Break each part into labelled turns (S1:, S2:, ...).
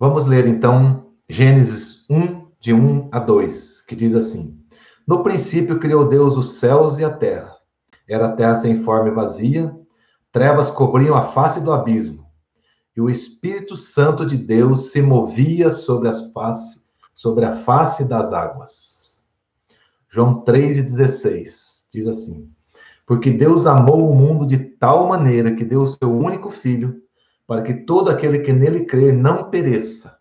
S1: Vamos ler, então, Gênesis 1, de 1 a 2, que diz assim: No princípio criou Deus os céus e a terra. Era a terra sem forma e vazia, trevas cobriam a face do abismo, e o Espírito Santo de Deus se movia sobre a face das águas. João 3,16 diz assim: Porque Deus amou o mundo de tal maneira que deu o seu único filho, para que todo aquele que nele crer não pereça,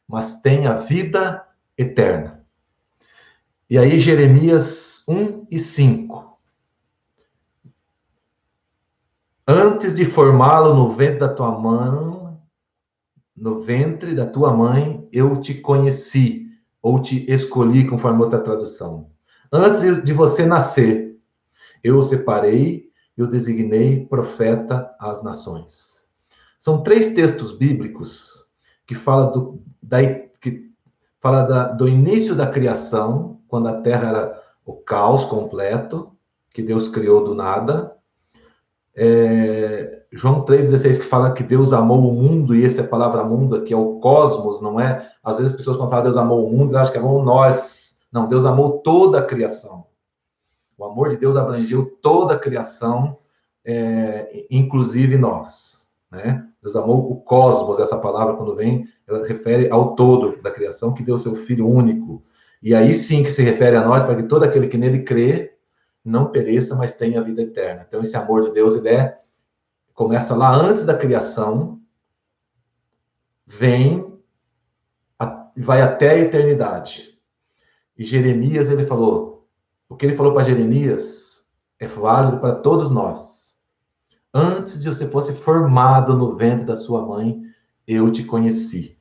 S1: mas tenha vida eterna. E aí, Jeremias 1 e 5. Antes de formá-lo no ventre da tua mãe, eu te conheci, ou te escolhi, conforme outra tradução. Antes de você nascer, eu o separei e o designei profeta às nações. São 3 textos bíblicos que falam do início da criação, quando a terra era o caos completo, que Deus criou do nada. João 3,16, que fala que Deus amou o mundo, e essa é a palavra mundo aqui, é o cosmos, não é? Às vezes as pessoas, quando falam Deus amou o mundo, elas acham que amou nós. Não, Deus amou toda a criação. O amor de Deus abrangeu toda a criação, inclusive nós, né? Deus amou o cosmos, essa palavra, quando vem, ela refere ao todo da criação, que deu seu Filho único. E aí sim que se refere a nós, para que todo aquele que nele crê não pereça, mas tenha vida eterna. Então, esse amor de Deus, começa lá antes da criação, vai até a eternidade. E Jeremias, o que ele falou para Jeremias é válido para todos nós. Antes de você fosse formado no ventre da sua mãe, eu te conheci.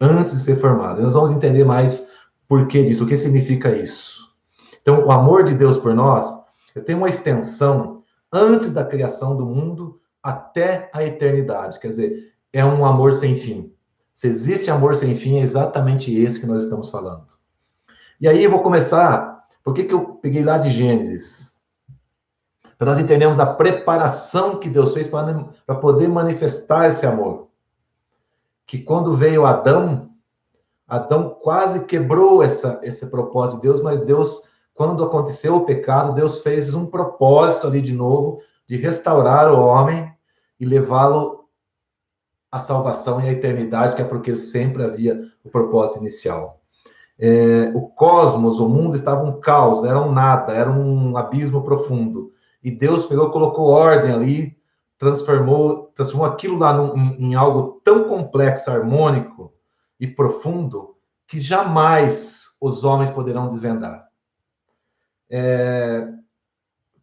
S1: Antes de ser formado. E nós vamos entender mais por que disso, o que significa isso. Então, o amor de Deus por nós tem uma extensão antes da criação do mundo até a eternidade. Quer dizer, é um amor sem fim. Se existe amor sem fim, é exatamente esse que nós estamos falando. E aí eu vou começar. Por que eu peguei lá de Gênesis? Para nós entendermos a preparação que Deus fez para poder manifestar esse amor. Que quando veio Adão quase quebrou esse propósito de Deus, mas Deus, quando aconteceu o pecado, Deus fez um propósito ali de novo, de restaurar o homem e levá-lo à salvação e à eternidade, que é porque sempre havia o propósito inicial. O cosmos, o mundo estava um caos, era um nada, era um abismo profundo. E Deus colocou ordem ali, transformou aquilo lá em algo tão complexo, harmônico e profundo, que jamais os homens poderão desvendar.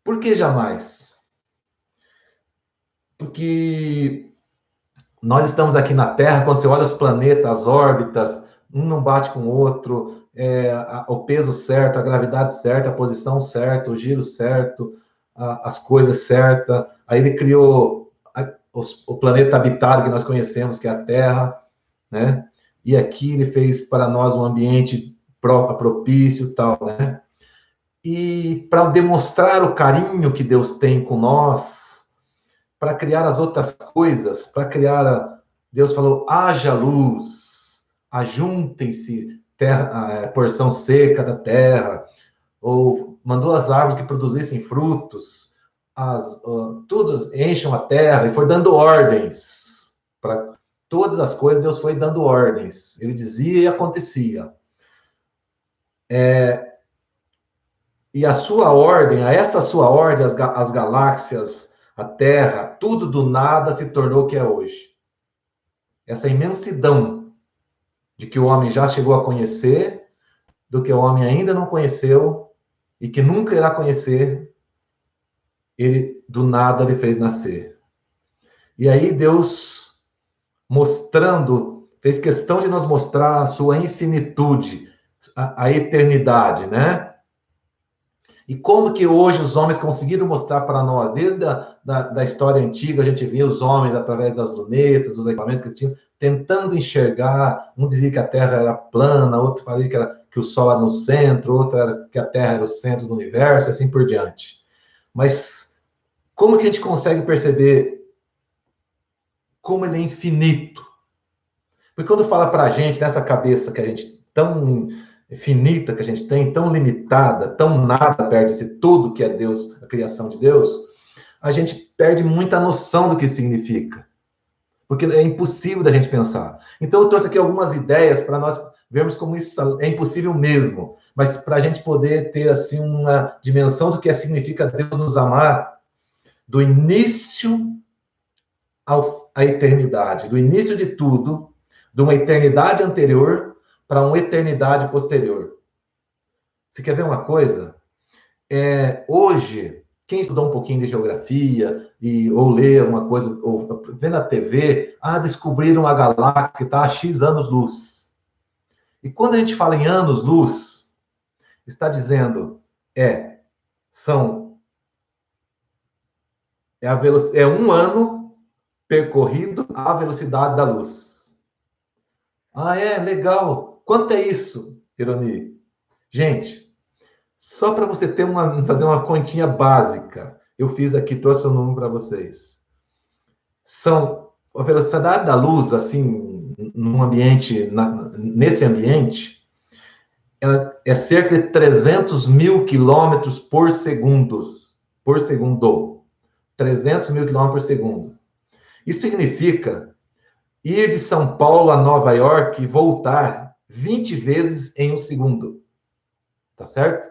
S1: Por que jamais? Porque nós estamos aqui na Terra, quando você olha os planetas, as órbitas, um não bate com o outro, o peso certo, a gravidade certa, a posição certa, o giro certo, as coisas certas. Aí ele criou o planeta habitado que nós conhecemos, que é a Terra, né? E aqui ele fez para nós um ambiente propício e tal, né? E para demonstrar o carinho que Deus tem com nós, para criar as outras coisas, Deus falou, haja luz, ajuntem-se porção seca da terra, ou mandou as árvores que produzissem frutos, tudo encham a terra, e foi dando ordens para todas as coisas. Deus foi dando ordens, ele dizia e acontecia. E essa sua ordem, as galáxias, a Terra, tudo do nada se tornou o que é hoje. Essa imensidão de que o homem já chegou a conhecer, do que o homem ainda não conheceu e que nunca irá conhecer, ele do nada lhe fez nascer. E aí Deus fez questão de nos mostrar a sua infinitude, a eternidade, né? E como que hoje os homens conseguiram mostrar para nós, desde da história antiga, a gente via os homens através das lunetas, os equipamentos que eles tinham, tentando enxergar. Um dizia que a Terra era plana, outro falava que o Sol era no centro, outro era que a Terra era o centro do universo, assim por diante. Mas como que a gente consegue perceber como ele é infinito? Porque quando fala para a gente, nessa cabeça que a gente tão finita que a gente tem, tão limitada, tão nada perto de tudo que é Deus, a criação de Deus, a gente perde muita noção do que significa. Porque é impossível da gente pensar. Então eu trouxe aqui algumas ideias para nós vermos como isso é impossível mesmo, mas para a gente poder ter assim uma dimensão do que significa Deus nos amar, do início à eternidade, do início de tudo, de uma eternidade anterior para uma eternidade posterior. Você quer ver uma coisa? Hoje, quem estudou um pouquinho de geografia ou lê uma coisa, ou vê na TV, descobriram a galáxia que está a X anos-luz. E quando a gente fala em anos-luz, está dizendo, é um ano percorrido à velocidade da luz. Legal. Quanto é isso, Ironi? Gente, só para você fazer uma continha básica, eu fiz aqui, trouxe o número para vocês. A velocidade da luz, assim, nesse ambiente, ela é cerca de 300 mil quilômetros por segundo. 300 mil quilômetros por segundo. Isso significa ir de São Paulo a Nova York e voltar 20 vezes em um segundo. Tá certo?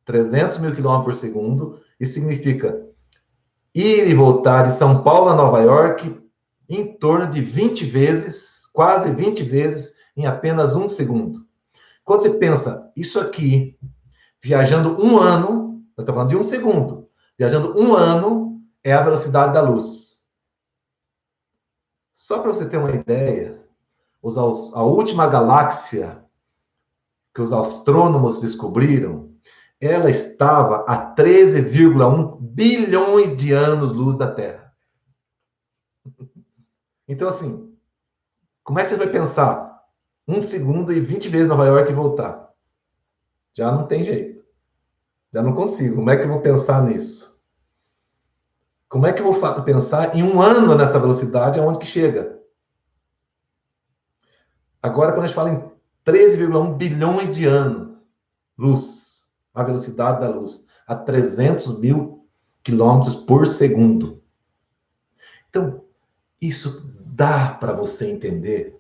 S1: 300 mil quilômetros por segundo. Isso significa ir e voltar de São Paulo a Nova York em torno de 20 vezes, quase 20 vezes, em apenas um segundo. Quando você pensa, isso aqui, viajando um ano, nós estamos falando de um segundo, viajando um ano é a velocidade da luz. Só para você ter uma ideia, a última galáxia que os astrônomos descobriram, ela estava a 13,1 bilhões de anos-luz da Terra. Então, assim, como é que você vai pensar? Um segundo e 20 vezes Nova York e voltar? Já não tem jeito. Já não consigo. Como é que eu vou pensar nisso? Como é que eu vou pensar em um ano nessa velocidade, aonde que chega? Agora, quando a gente fala em 13,1 bilhões de anos, luz, a velocidade da luz, a 300 mil quilômetros por segundo. Então, isso dá para você entender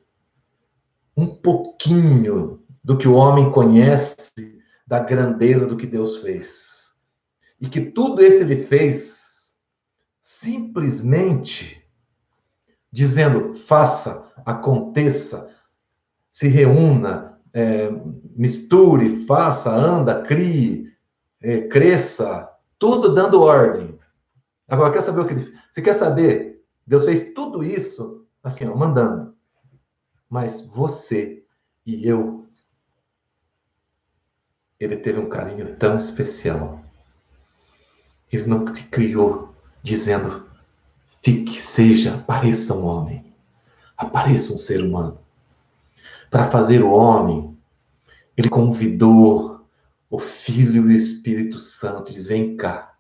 S1: um pouquinho do que o homem conhece da grandeza do que Deus fez. E que tudo isso ele fez simplesmente dizendo: faça, aconteça, se reúna, misture, faça, anda, crie, cresça, tudo dando ordem. Agora, quer saber o que ele fez? Você quer saber? Deus fez tudo isso assim, mandando. Mas você e eu, ele teve um carinho tão especial. Ele não te criou dizendo: fique, seja, apareça um homem, apareça um ser humano. Para fazer o homem, ele convidou o Filho e o Espírito Santo e diz: vem cá,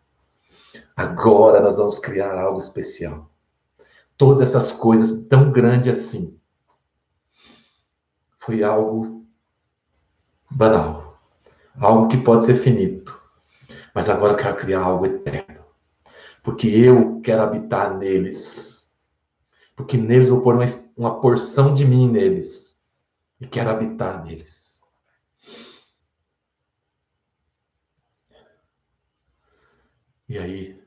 S1: agora nós vamos criar algo especial. Todas essas coisas tão grandes assim, foi algo banal, algo que pode ser finito, mas agora eu quero criar algo eterno, porque eu quero habitar neles, porque neles eu vou pôr uma porção de mim neles, e quero habitar neles. E aí,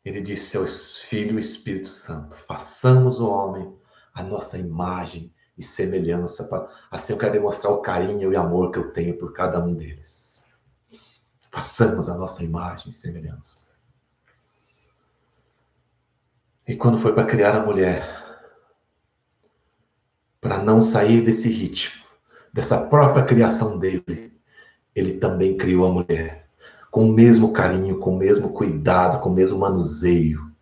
S1: ele disse ao Filho e Espírito Santo: façamos o homem a nossa imagem e semelhança. Assim eu quero demonstrar o carinho e amor que eu tenho por cada um deles. Façamos a nossa imagem e semelhança. E quando foi para criar a mulher, para não sair desse ritmo, dessa própria criação dele, ele também criou a mulher com o mesmo carinho, com o mesmo cuidado, com o mesmo manuseio.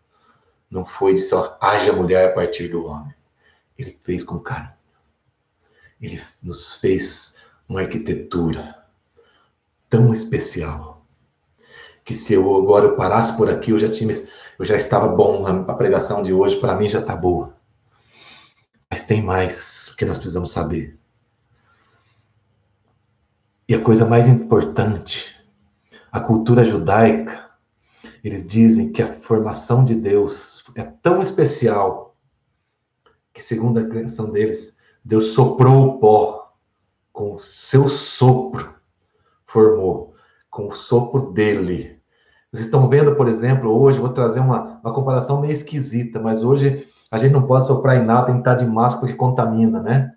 S1: Não foi de só haja mulher a partir do homem. Ele fez com carinho. Ele nos fez uma arquitetura tão especial que se eu parasse por aqui, eu já estava bom. A pregação de hoje para mim já está boa. Mas tem mais que nós precisamos saber. E a coisa mais importante, a cultura judaica, eles dizem que a formação de Deus é tão especial que, segundo a criação deles, Deus soprou o pó com o seu sopro, formou, com o sopro dele. Vocês estão vendo, por exemplo, hoje, vou trazer uma comparação meio esquisita, mas hoje a gente não pode soprar em nada, tem que estar de máscara porque contamina, né?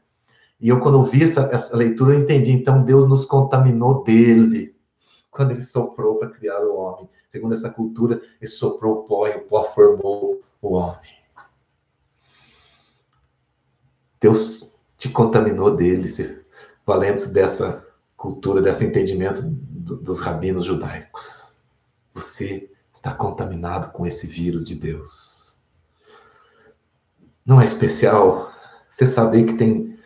S1: E eu, quando eu vi essa leitura, eu entendi. Então, Deus nos contaminou dele, quando ele soprou para criar o homem. Segundo essa cultura, ele soprou o pó e o pó formou o homem. Deus te contaminou dele, valendo-se dessa cultura, desse entendimento dos rabinos judaicos. Você está contaminado com esse vírus de Deus. Não é especial você saber que tem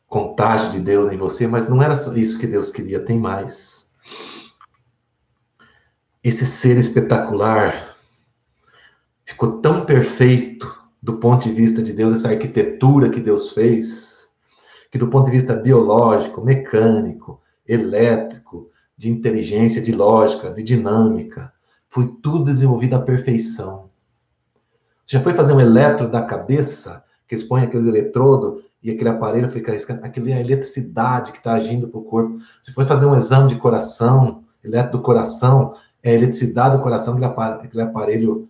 S1: contágio de Deus em você, mas não era só isso que Deus queria, tem mais. Esse ser espetacular ficou tão perfeito do ponto de vista de Deus, essa arquitetura que Deus fez, que do ponto de vista biológico, mecânico, elétrico, de inteligência, de lógica, de dinâmica, foi tudo desenvolvido à perfeição. Você já foi fazer um eletro da cabeça, que eles põem aqueles eletrodos e aquele aparelho fica riscando, aquilo é a eletricidade que está agindo para o corpo. Você foi fazer um exame de coração, eletro do coração, é a eletricidade do coração que aquele aparelho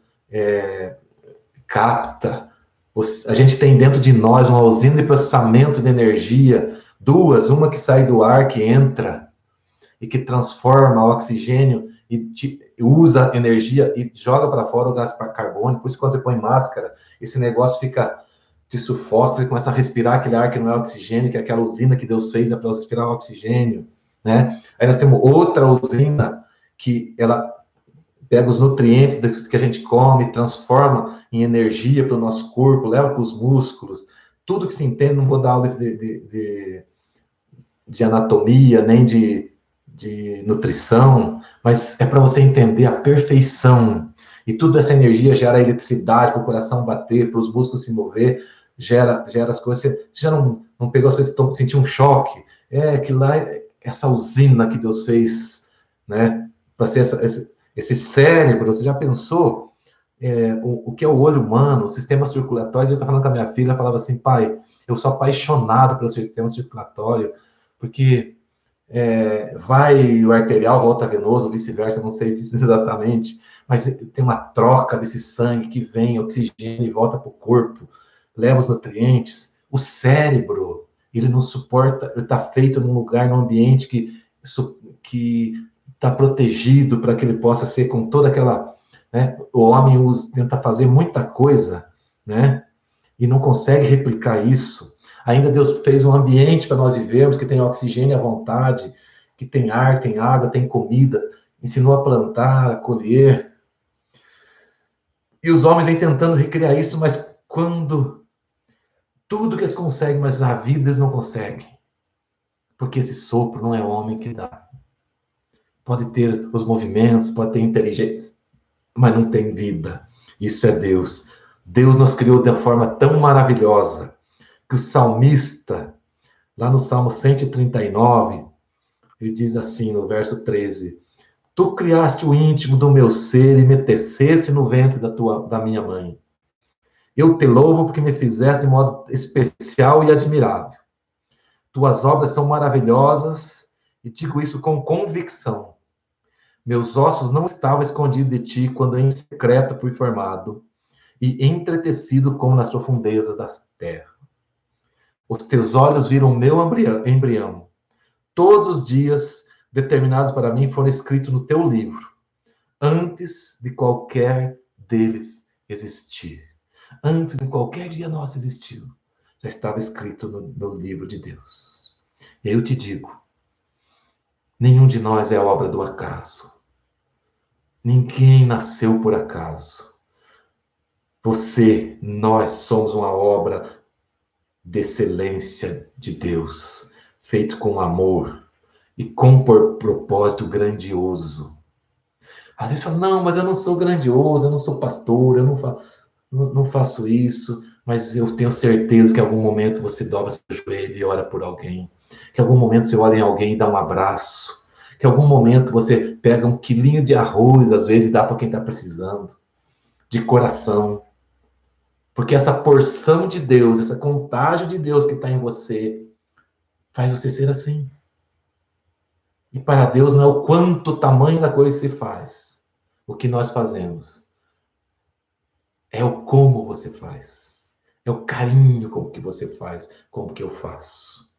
S1: capta. A gente tem dentro de nós uma usina de processamento de energia, duas, uma que sai do ar, que entra e que transforma o oxigênio e usa energia e joga para fora o gás carbônico. Por isso, quando você põe máscara, esse negócio te sufoca, você começa a respirar aquele ar que não é oxigênio, que é aquela usina que Deus fez para respirar oxigênio, né? Aí nós temos outra usina que ela pega os nutrientes que a gente come, transforma em energia para o nosso corpo, leva para os músculos, tudo que se entende. Não vou dar aula de anatomia, nem de nutrição, mas é para você entender a perfeição. E toda essa energia gera eletricidade para o coração bater, para os músculos se mover, gera as coisas. Você já não pegou as coisas, sentiu um choque? Que lá, essa usina que Deus fez, né? Para ser esse cérebro. Você já pensou o que é o olho humano, o sistema circulatório? Eu estava falando com a minha filha, ela falava assim: pai, eu sou apaixonado pelo sistema circulatório, porque vai o arterial, volta venoso, vice-versa, não sei disso exatamente, mas tem uma troca desse sangue que vem, oxigênio e volta para o corpo, leva os nutrientes. O cérebro, ele não suporta, ele está feito num lugar, num ambiente que está protegido para que ele possa ser com toda aquela, né? O homem tenta fazer muita coisa, né? E não consegue replicar isso. Ainda Deus fez um ambiente para nós vivermos, que tem oxigênio à vontade, que tem ar, tem água, tem comida, ensinou a plantar, a colher. E os homens vêm tentando recriar isso, mas quando tudo que eles conseguem, mas na vida eles não conseguem. Porque esse sopro não é homem que dá. Pode ter os movimentos, pode ter inteligência, mas não tem vida. Isso é Deus. Deus nos criou de uma forma tão maravilhosa que o salmista, lá no Salmo 139, ele diz assim, no verso 13: Tu criaste o íntimo do meu ser e me teceste no ventre da minha mãe. Eu te louvo porque me fizeste de modo especial e admirável. Tuas obras são maravilhosas e digo isso com convicção. Meus ossos não estavam escondidos de ti quando em secreto fui formado e entretecido como nas profundezas da terra. Os teus olhos viram o meu embrião. Todos os dias determinados para mim foram escritos no teu livro, antes de qualquer deles existir. Antes de qualquer dia nosso existir, já estava escrito no livro de Deus. E aí eu te digo, nenhum de nós é obra do acaso. Ninguém nasceu por acaso. Nós somos uma obra de excelência de Deus, feito com amor e com propósito grandioso. Às vezes fala, não, mas eu não sou grandioso, eu não sou pastor, eu não faço isso. Mas eu tenho certeza que em algum momento você dobra seu joelho e ora por alguém. Que em algum momento você olha em alguém e dá um abraço. Que em algum momento você pega um quilinho de arroz, às vezes, e dá para quem está precisando. De coração. Porque essa porção de Deus, essa contágio de Deus que está em você, faz você ser assim. E para Deus não é o quanto, o tamanho da coisa que se faz. O que nós fazemos. É o como você faz. É o carinho com que você faz, como que eu faço.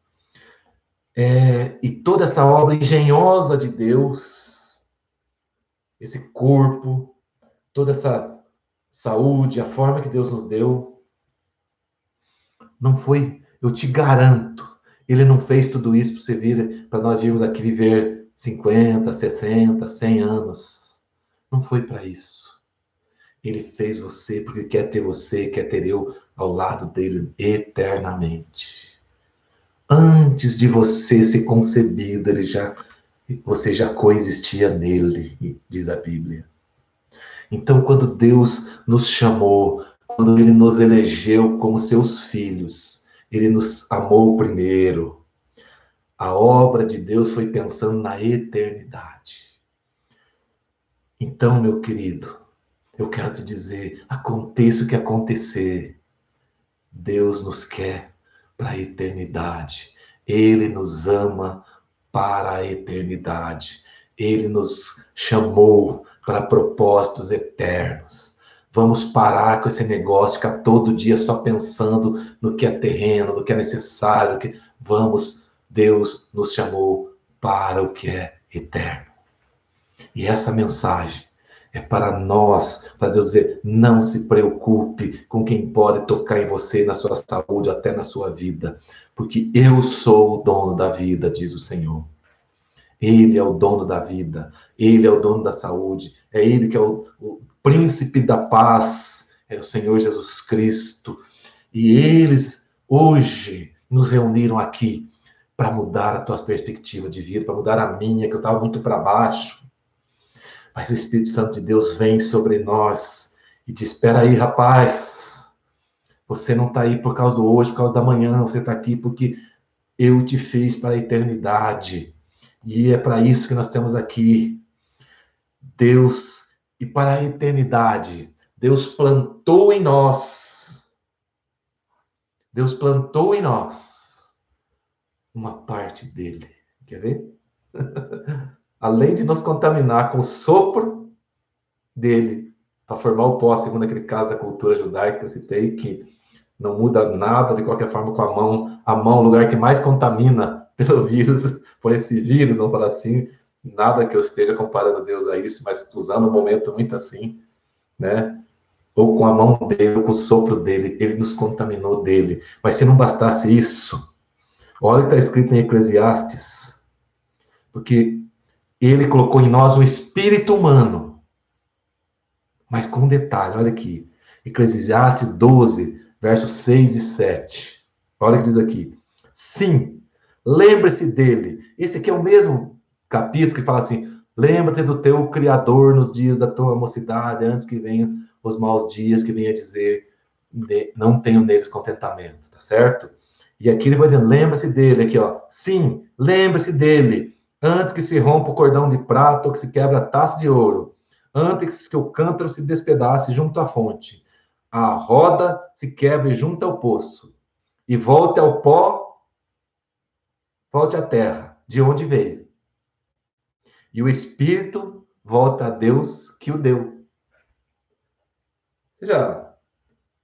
S1: E toda essa obra engenhosa de Deus, esse corpo, toda essa saúde, a forma que Deus nos deu, não foi, eu te garanto, Ele não fez tudo isso para você vir, para nós virmos aqui viver 50, 60, 100 anos. Não foi para isso. Ele fez você porque quer ter você, quer ter eu ao lado dele eternamente. Antes de você ser concebido, você já coexistia nele, diz a Bíblia. Então, quando Deus nos chamou, quando Ele nos elegeu como seus filhos, Ele nos amou primeiro. A obra de Deus foi pensando na eternidade. Então, meu querido, eu quero te dizer, aconteça o que acontecer, Deus nos quer para a eternidade. Ele nos ama para a eternidade. Ele nos chamou para propósitos eternos. Vamos parar com esse negócio, ficar todo dia só pensando no que é terreno, no que é necessário. Deus nos chamou para o que é eterno. E essa mensagem é para nós, para Deus dizer, não se preocupe com quem pode tocar em você, na sua saúde, até na sua vida, porque eu sou o dono da vida, diz o Senhor. Ele é o dono da vida, Ele é o dono da saúde, é Ele que é o príncipe da paz, é o Senhor Jesus Cristo. E eles hoje nos reuniram aqui para mudar a tua perspectiva de vida, para mudar a minha, que eu estava muito para baixo. Mas o Espírito Santo de Deus vem sobre nós e diz, espera aí, rapaz, você não está aí por causa do hoje, por causa da manhã, você está aqui porque eu te fiz para a eternidade. E é para isso que nós estamos aqui. Deus, e para a eternidade, Deus plantou em nós uma parte dele. Quer ver? Além de nos contaminar com o sopro dele, para formar o pó, segundo aquele caso da cultura judaica que eu citei, que não muda nada de qualquer forma com a mão, o lugar que mais contamina pelo vírus, por esse vírus, vamos falar assim, nada que eu esteja comparando Deus a isso, mas usando um momento muito assim, né? Ou com a mão dele, ou com o sopro dele, ele nos contaminou dele. Mas se não bastasse isso, olha o que está escrito em Eclesiastes, porque ele colocou em nós um espírito humano, mas com um detalhe, olha aqui, Eclesiastes 12, versos 6 e 7. Olha o que diz aqui. Sim, lembre-se dele. Esse aqui é o mesmo capítulo que fala assim, lembra-te do teu Criador nos dias da tua mocidade, antes que venham os maus dias, que venha dizer, não tenho neles contentamento, tá certo? E aqui ele vai dizendo, lembra-se dele, aqui ó, sim, lembre-se dele, antes que se rompa o cordão de prata ou que se quebra a taça de ouro, antes que o cântaro se despedace junto à fonte, a roda se quebre junto ao poço, e volte ao pó, volte à terra, de onde veio. E o espírito volta a Deus que o deu. Você já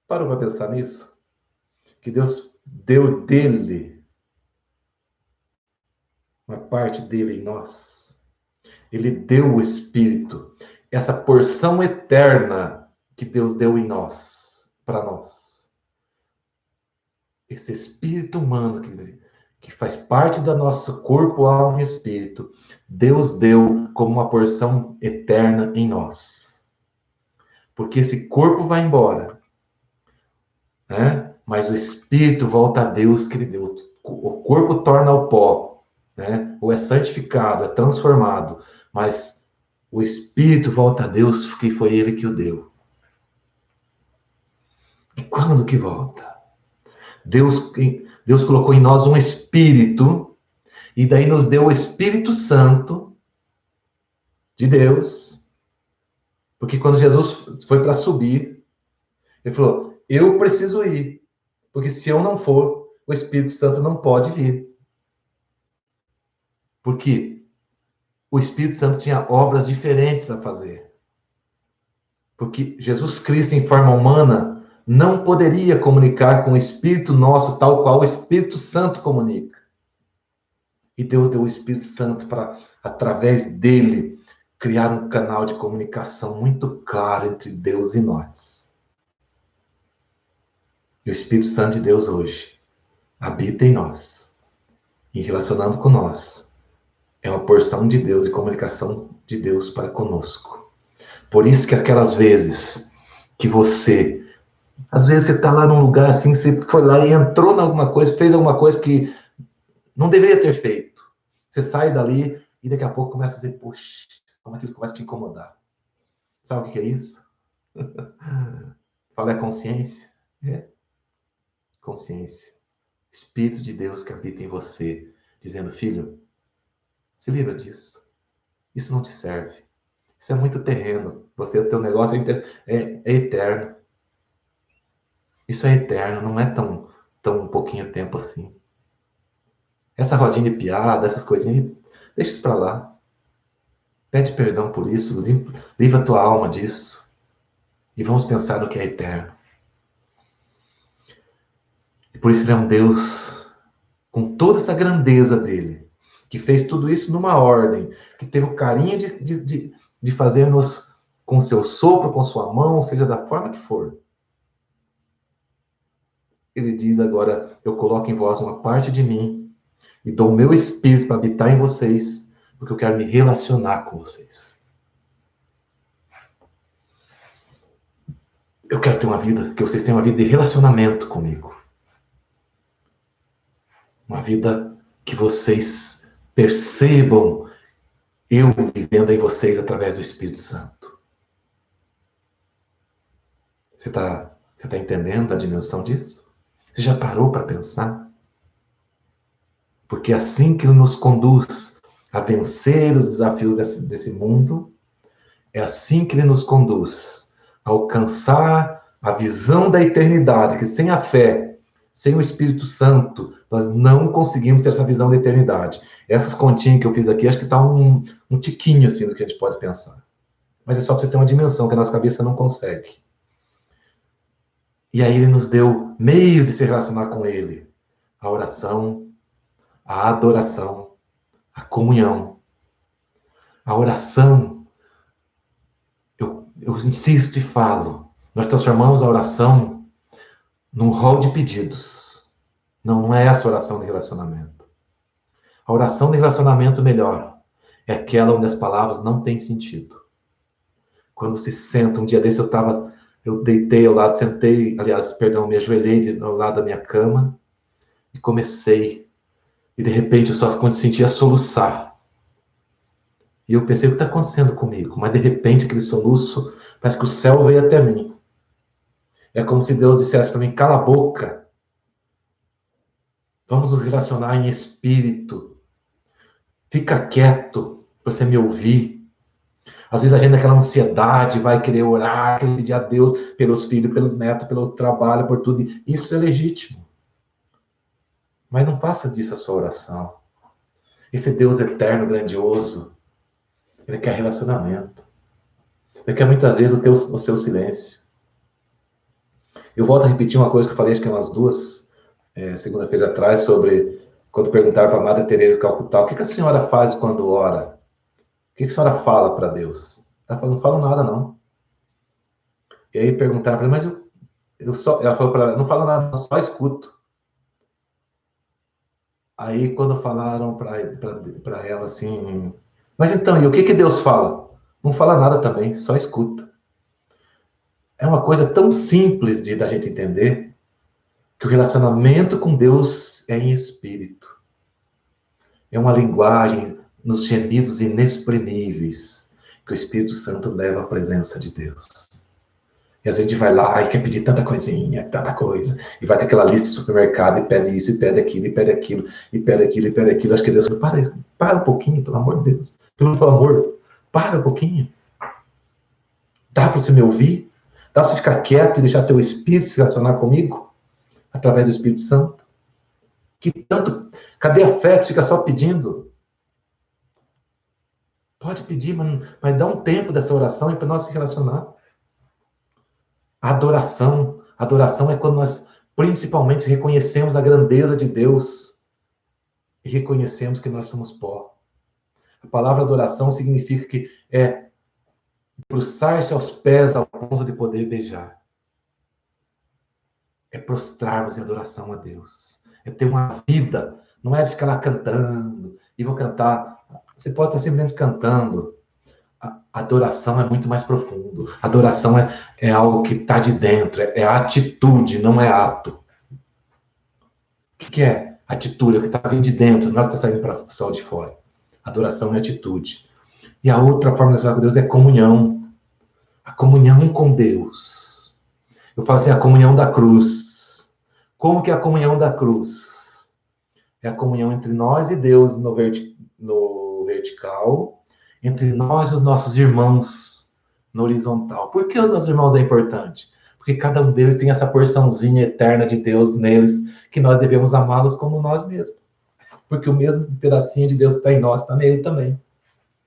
S1: parou para pensar nisso? Que Deus deu dele, uma parte dele em nós. Ele deu o espírito, essa porção eterna que Deus deu em nós, para nós. Esse espírito humano que faz parte do nosso corpo, alma e espírito, Deus deu como uma porção eterna em nós. Porque esse corpo vai embora, né? Mas o espírito volta a Deus que ele deu. O corpo torna ao pó, né? Ou é santificado, é transformado, mas o espírito volta a Deus que foi ele que o deu. E quando que volta? Deus colocou em nós um espírito, e daí nos deu o Espírito Santo de Deus, porque quando Jesus foi para subir, ele falou, eu preciso ir, porque se eu não for, o Espírito Santo não pode vir. Porque o Espírito Santo tinha obras diferentes a fazer. Porque Jesus Cristo, em forma humana, não poderia comunicar com o Espírito nosso, tal qual o Espírito Santo comunica. E Deus deu o Espírito Santo para, através dele, criar um canal de comunicação muito claro entre Deus e nós. E o Espírito Santo de Deus hoje habita em nós, e relacionando com nós. É uma porção de Deus e comunicação de Deus para conosco. Por isso que aquelas vezes que você... Às vezes você está lá num lugar assim, você foi lá e entrou em alguma coisa, fez alguma coisa que não deveria ter feito. Você sai dali e daqui a pouco começa a dizer, poxa, como aquilo começa a te incomodar. Sabe o que é isso? Fala, é consciência? É. Consciência. Espírito de Deus que habita em você, dizendo, filho, se livra disso. Isso não te serve. Isso é muito terreno. Você, o teu negócio é eterno. Isso é eterno, não é tão pouquinho tempo assim. Essa rodinha de piada, essas coisinhas, deixa isso para lá. Pede perdão por isso, livra a tua alma disso. E vamos pensar no que é eterno. E por isso ele é um Deus com toda essa grandeza dele, que fez tudo isso numa ordem, que teve o carinho de fazer-nos com seu sopro, com sua mão, seja da forma que for. Ele diz agora, eu coloco em vós uma parte de mim e dou o meu espírito para habitar em vocês, porque eu quero me relacionar com vocês. Eu quero ter uma vida, que vocês tenham uma vida de relacionamento comigo. Uma vida que vocês percebam eu vivendo em vocês através do Espírito Santo. Você tá entendendo a dimensão disso? Você já parou para pensar? Porque é assim que ele nos conduz a vencer os desafios desse mundo, é assim que ele nos conduz a alcançar a visão da eternidade, que sem a fé, sem o Espírito Santo, nós não conseguimos ter essa visão da eternidade. Essas continhas que eu fiz aqui, acho que está um tiquinho assim do que a gente pode pensar. Mas é só para você ter uma dimensão que a nossa cabeça não consegue. E aí ele nos deu meios de se relacionar com ele. A oração, a adoração, a comunhão. A oração, eu insisto e falo, nós transformamos a oração num rol de pedidos. Não é essa oração de relacionamento. A oração de relacionamento melhor é aquela onde as palavras não têm sentido. Quando se senta, um dia desse eu deitei ao lado, me ajoelhei ao lado da minha cama e comecei. E de repente eu só sentia soluçar. E eu pensei, o que está acontecendo comigo? Mas de repente aquele soluço, parece que o céu veio até mim. É como se Deus dissesse para mim, cala a boca. Vamos nos relacionar em espírito. Fica quieto para você me ouvir. Às vezes a gente naquela ansiedade vai querer orar, querer pedir a Deus pelos filhos, pelos netos, pelo trabalho, por tudo. Isso é legítimo. Mas não faça disso a sua oração. Esse Deus eterno, grandioso, ele quer relacionamento. Ele quer muitas vezes o seu silêncio. Eu volto a repetir uma coisa que eu falei, acho que umas duas segunda-feira atrás, sobre quando perguntaram para a Madre Teresa de Calcutá, o que a senhora faz quando ora? O que a senhora fala para Deus? Ela falou, não falo nada, não. E aí perguntaram para ela, mas ela falou para ela, não falo nada, eu só escuto. Aí quando falaram para ela assim, mas então, e o que Deus fala? Não fala nada também, só escuta. É uma coisa tão simples da gente entender que o relacionamento com Deus é em espírito. É uma linguagem nos gemidos inexprimíveis que o Espírito Santo leva à presença de Deus. E às vezes a gente vai lá e quer pedir tanta coisinha, tanta coisa. E vai com aquela lista de supermercado e pede isso, e pede aquilo, e pede aquilo, e pede aquilo, e pede aquilo. Acho que Deus fala, para um pouquinho, pelo amor de Deus. Pelo amor, para um pouquinho. Dá para você me ouvir? Dá para você ficar quieto e deixar teu espírito se relacionar comigo? Através do Espírito Santo? Que tanto... Cadê a fé que fica só pedindo? Pode pedir, mas dá um tempo dessa oração e para nós se relacionar. Adoração. Adoração é quando nós principalmente reconhecemos a grandeza de Deus e reconhecemos que nós somos pó. A palavra adoração significa que é prostrar-se aos pés ao ponto de poder beijar. É prostrarmos em adoração a Deus. É ter uma vida, não é ficar lá cantando, e vou cantar. Você pode estar simplesmente cantando. A adoração é muito mais profundo. A adoração é algo que está de dentro, é atitude, não é ato. O que é atitude? É o que está vindo de dentro, não é o que está saindo para o sol de fora. Adoração é atitude. E a outra forma de adorar com Deus é comunhão. A comunhão com Deus. Eu falo assim, a comunhão da cruz. Como que é a comunhão da cruz? É a comunhão entre nós e Deus no vertical, entre nós e os nossos irmãos no horizontal. Por que os nossos irmãos é importante? Porque cada um deles tem essa porçãozinha eterna de Deus neles, que nós devemos amá-los como nós mesmos. Porque o mesmo pedacinho de Deus que está em nós está nele também.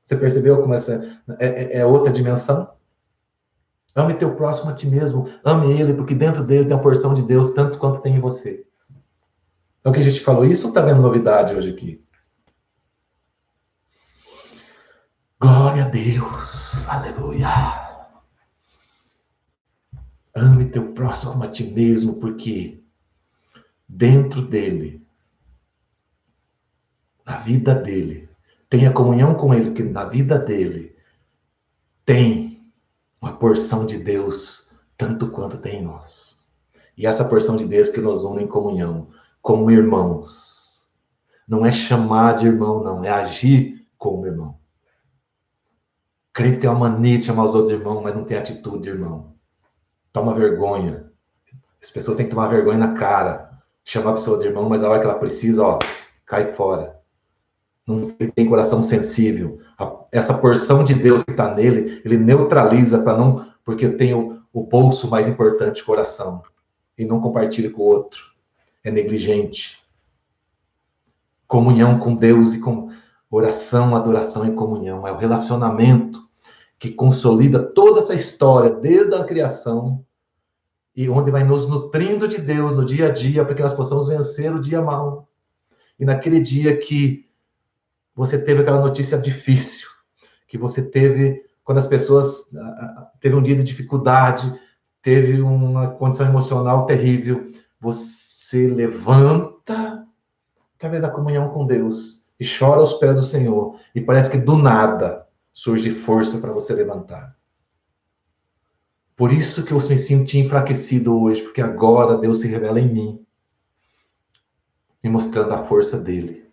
S1: Você percebeu como essa é outra dimensão? Ame teu próximo a ti mesmo. Ame ele, porque dentro dele tem a porção de Deus, tanto quanto tem em você. Então, que a gente falou isso ou está vendo novidade hoje aqui? Glória a Deus. Aleluia. Ame teu próximo a ti mesmo, porque dentro dele, na vida dele, tenha comunhão com ele, porque na vida dele tem uma porção de Deus, tanto quanto tem em nós. E essa porção de Deus que nos une em comunhão, como irmãos. Não é chamar de irmão, não, é agir como irmão. Crente tem uma mania de chamar os outros irmãos, mas não tem atitude de irmão. Toma vergonha. As pessoas têm que tomar vergonha na cara. Chamar a pessoa de irmão, mas a hora que ela precisa, ó, cai fora. Não tem coração sensível. Essa porção de Deus que está nele, ele neutraliza para não, porque eu tenho o bolso mais importante, coração, e não compartilha com o outro. É negligente. Comunhão com Deus e com oração, adoração e comunhão. É o relacionamento que consolida toda essa história, desde a criação, e onde vai nos nutrindo de Deus no dia a dia, para que nós possamos vencer o dia mau. E naquele dia que você teve aquela notícia difícil, que você teve, quando as pessoas teve um dia de dificuldade, teve uma condição emocional terrível, você levanta através da comunhão com Deus e chora aos pés do Senhor, e parece que do nada surge força para você levantar. Por isso que eu me senti enfraquecido hoje, porque agora Deus se revela em mim, me mostrando a força dele.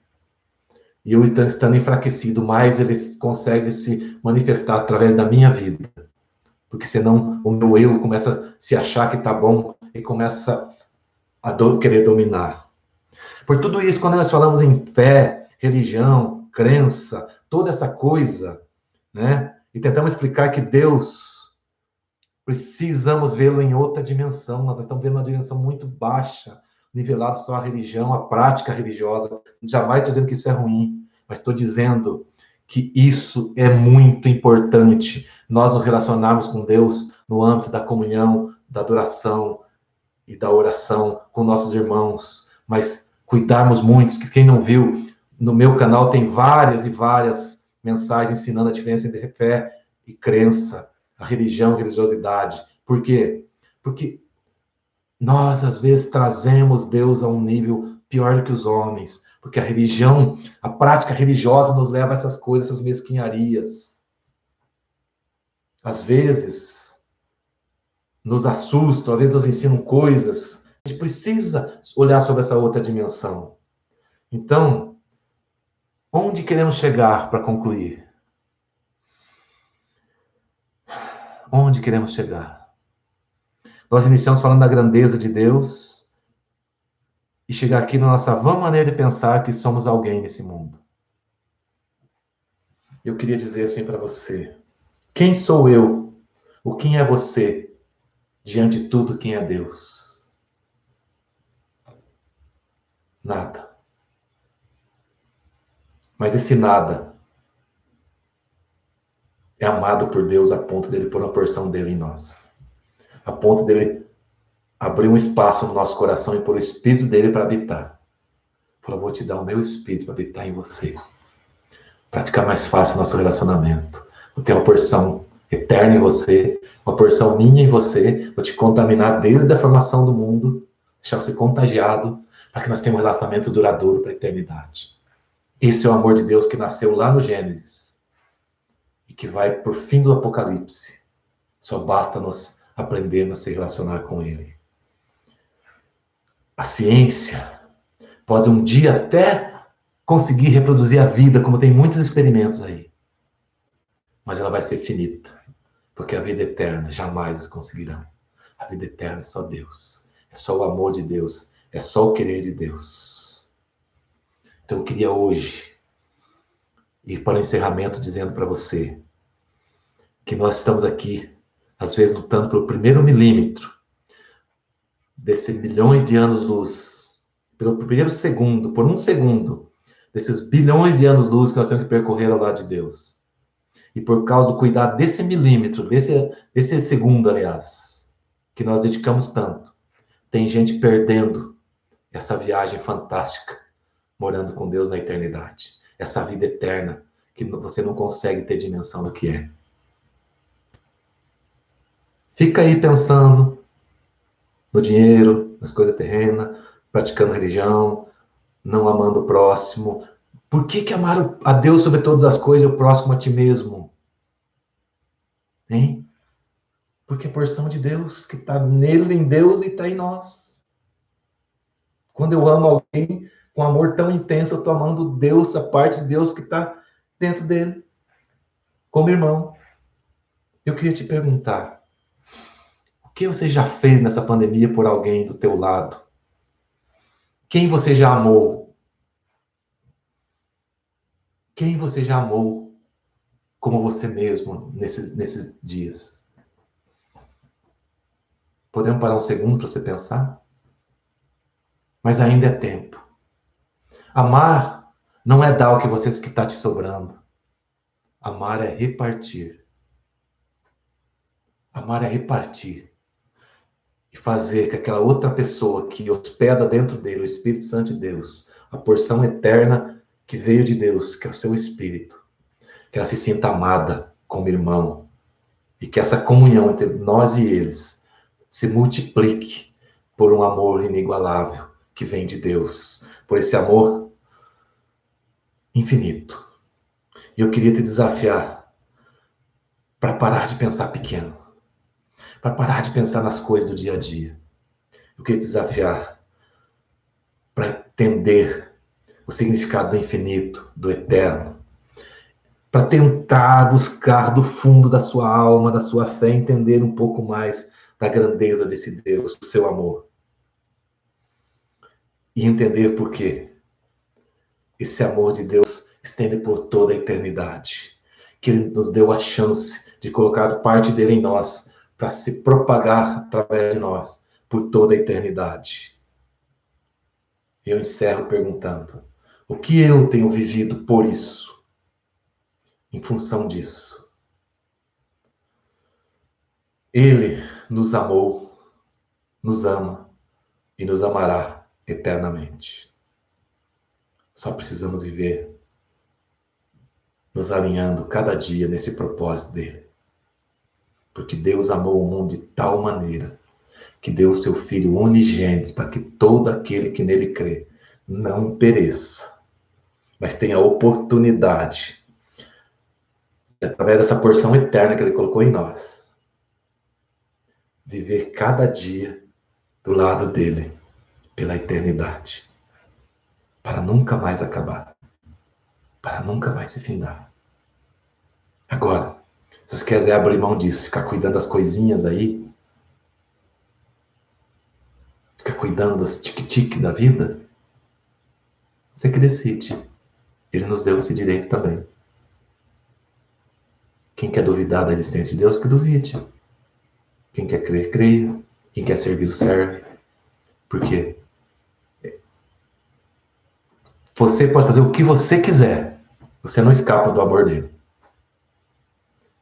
S1: E eu estando enfraquecido, mais ele consegue se manifestar através da minha vida. Porque senão o meu eu começa a se achar que tá bom e começa a querer dominar. Por tudo isso, quando nós falamos em fé, religião, crença, toda essa coisa, né? E tentamos explicar que Deus, precisamos vê-lo em outra dimensão. Nós estamos vendo uma dimensão muito baixa, nivelado só a religião, a prática religiosa. Jamais estou dizendo que isso é ruim, mas estou dizendo que isso é muito importante. Nós nos relacionarmos com Deus no âmbito da comunhão, da adoração e da oração com nossos irmãos, mas cuidarmos muito, que quem não viu, no meu canal tem várias e várias mensagens ensinando a diferença entre fé e crença, a religião e religiosidade. Por quê? Porque nós, às vezes, trazemos Deus a um nível pior do que os homens, porque a religião, a prática religiosa nos leva a essas coisas, essas mesquinharias. Às vezes, nos assustam, às vezes nos ensinam coisas. A gente precisa olhar sobre essa outra dimensão. Então, onde queremos chegar para concluir? Onde queremos chegar? Nós iniciamos falando da grandeza de Deus e chegar aqui na nossa vã maneira de pensar que somos alguém nesse mundo. Eu queria dizer assim para você: quem sou eu? O quem é você? Diante de tudo, quem é Deus? Nada. Mas esse nada é amado por Deus a ponto dele pôr uma porção dele em nós. A ponto dele abrir um espaço no nosso coração e pôr o Espírito dele para habitar. Falou, vou te dar o meu Espírito para habitar em você. Para ficar mais fácil o nosso relacionamento. Vou ter uma porção eterna em você, uma porção minha em você, vou te contaminar desde a formação do mundo, deixar você contagiado, para que nós tenhamos um relacionamento duradouro para a eternidade. Esse é o amor de Deus que nasceu lá no Gênesis e que vai por fim do Apocalipse. Só basta nós aprendermos a se relacionar com Ele. A ciência pode um dia até conseguir reproduzir a vida, como tem muitos experimentos aí. Mas ela vai ser finita, porque a vida eterna jamais eles conseguirão. A vida eterna é só Deus. É só o amor de Deus. É só o querer de Deus. Então eu queria hoje ir para o encerramento dizendo para você que nós estamos aqui, às vezes, lutando pelo primeiro milímetro desse milhões de anos-luz, pelo primeiro segundo, por um segundo, desses bilhões de anos-luz que nós temos que percorrer ao lado de Deus. E por causa do cuidado desse milímetro, desse segundo, aliás, que nós dedicamos tanto, tem gente perdendo essa viagem fantástica, morando com Deus na eternidade. Essa vida eterna que você não consegue ter dimensão do que é. Fica aí pensando no dinheiro, nas coisas terrenas, praticando religião, não amando o próximo. Por que amar a Deus sobre todas as coisas e o próximo a ti mesmo? Hein? Porque é a porção de Deus que está nele, em Deus, e está em nós. Quando eu amo alguém com amor tão intenso, eu estou amando Deus, a parte de Deus que está dentro dele, como irmão. Eu queria te perguntar, o que você já fez nessa pandemia por alguém do teu lado? Quem você já amou? Quem você já amou como você mesmo nesses dias? Podemos parar um segundo para você pensar? Mas ainda é tempo. Amar não é dar o que você que está te sobrando. Amar é repartir. Amar é repartir. E fazer que aquela outra pessoa que hospeda dentro dele, o Espírito Santo de Deus, a porção eterna que veio de Deus, que é o seu Espírito, que ela se sinta amada como irmão. E que essa comunhão entre nós e eles se multiplique por um amor inigualável que vem de Deus. Por esse amor infinito. E eu queria te desafiar para parar de pensar pequeno. Para parar de pensar nas coisas do dia a dia. Eu queria te desafiar para entender o significado do infinito, do eterno. Para tentar buscar do fundo da sua alma, da sua fé, entender um pouco mais da grandeza desse Deus, do seu amor. E entender por quê esse amor de Deus estende por toda a eternidade. Que Ele nos deu a chance de colocar parte dele em nós, para se propagar através de nós, por toda a eternidade. Eu encerro perguntando, o que eu tenho vivido por isso? Em função disso. Ele nos amou, nos ama e nos amará eternamente. Só precisamos viver nos alinhando cada dia nesse propósito dele. Porque Deus amou o mundo de tal maneira que deu o seu Filho unigênito para que todo aquele que nele crê não pereça, mas tenha a oportunidade, através dessa porção eterna que ele colocou em nós, viver cada dia do lado dele pela eternidade, para nunca mais acabar, para nunca mais se findar. Agora, se você quiser abrir mão disso, ficar cuidando das coisinhas aí, cuidando das tique-tique da vida, você que decide. Ele nos deu esse direito também. Quem quer duvidar da existência de Deus, que duvide. Quem quer crer, creia. Quem quer servir, serve. Porque você pode fazer o que você quiser. Você não escapa do amor dele.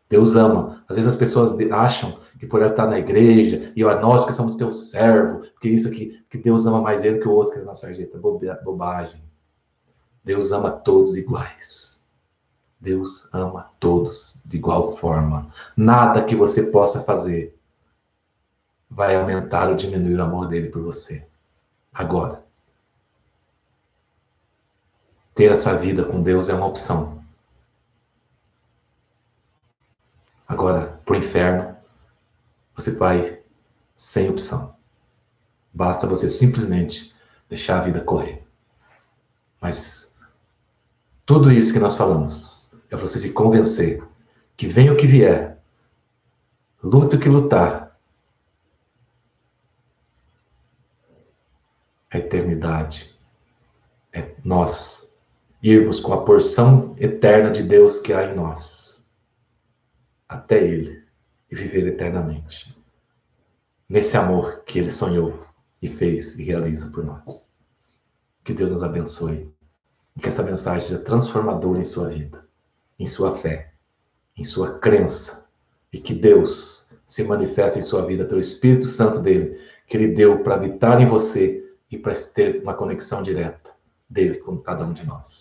S1: Deus ama. Às vezes as pessoas acham que por ela estar na igreja, e nós que somos teu servo, que isso aqui, que Deus ama mais ele que o outro que é na sarjeta. Bobagem. Deus ama todos iguais. Deus ama todos de igual forma. Nada que você possa fazer vai aumentar ou diminuir o amor dele por você. Agora, ter essa vida com Deus é uma opção. Agora, pro inferno, você vai sem opção. Basta você simplesmente deixar a vida correr. Mas tudo isso que nós falamos é você se convencer que venha o que vier, luta o que lutar, a eternidade é nós irmos com a porção eterna de Deus que há em nós até Ele e viver eternamente nesse amor que Ele sonhou e fez e realiza por nós. Que Deus nos abençoe e que essa mensagem seja transformadora em sua vida, em sua fé, em sua crença, e que Deus se manifeste em sua vida pelo Espírito Santo dele, que Ele deu para habitar em você e para ter uma conexão direta dele com cada um de nós.